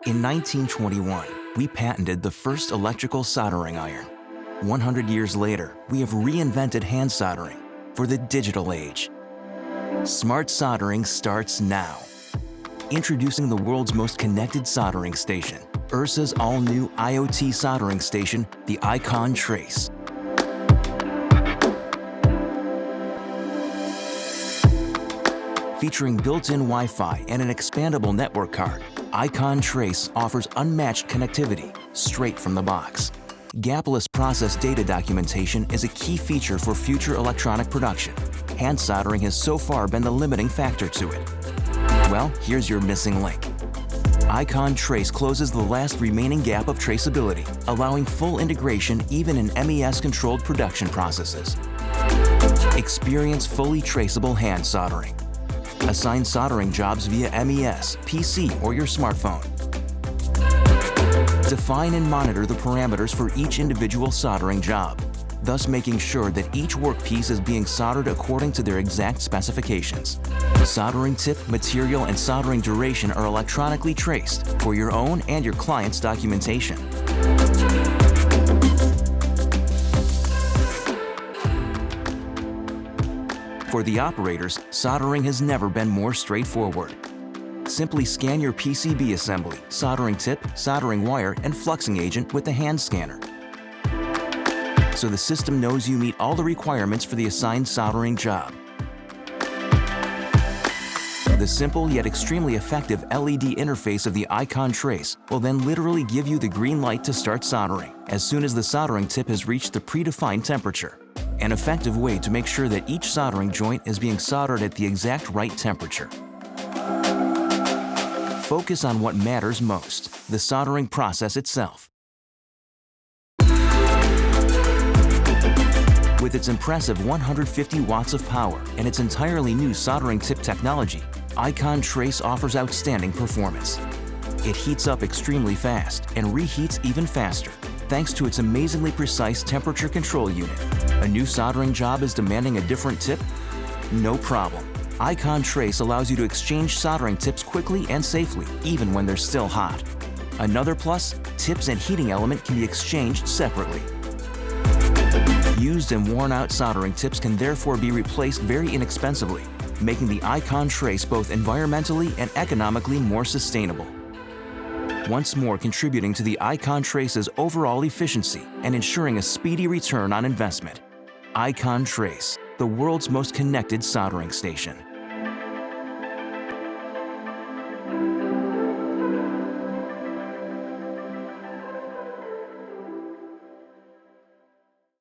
In 1921, we patented the first electrical soldering iron. 100 years later, we have reinvented hand soldering for the digital age. Smart soldering starts now. Introducing the world's most connected soldering station, Ersa's all-new IoT soldering station, the Icon Trace. Featuring built-in Wi-Fi and an expandable network card, Icon Trace offers unmatched connectivity straight from the box. Gapless process data documentation is a key feature for future electronic production. Hand soldering has so far been the limiting factor to it. Well, here's your missing link. Icon Trace closes the last remaining gap of traceability, allowing full integration even in MES-controlled production processes. Experience fully traceable hand soldering. Assign soldering jobs via MES, PC, or your smartphone. Define and monitor the parameters for each individual soldering job, thus making sure that each workpiece is being soldered according to their exact specifications. Soldering tip, material, and soldering duration are electronically traced for your own and your client's documentation. For the operators, soldering has never been more straightforward. Simply scan your PCB assembly, soldering tip, soldering wire, and fluxing agent with the hand scanner, so the system knows you meet all the requirements for the assigned soldering job. The simple yet extremely effective LED interface of the Icon Trace will then literally give you the green light to start soldering as soon as the soldering tip has reached the predefined temperature. An effective way to make sure that each soldering joint is being soldered at the exact right temperature. Focus on what matters most, the soldering process itself. With its impressive 150 watts of power and its entirely new soldering tip technology, Icon Trace offers outstanding performance. It heats up extremely fast and reheats even faster, thanks to its amazingly precise temperature control unit. A new soldering job is demanding a different tip? No problem. Icon Trace allows you to exchange soldering tips quickly and safely, even when they're still hot. Another plus, tips and heating element can be exchanged separately. Used and worn-out soldering tips can therefore be replaced very inexpensively, making the Icon Trace both environmentally and economically more sustainable. Once more contributing to the Icon Trace's overall efficiency and ensuring a speedy return on investment. Icon Trace, the world's most connected soldering station.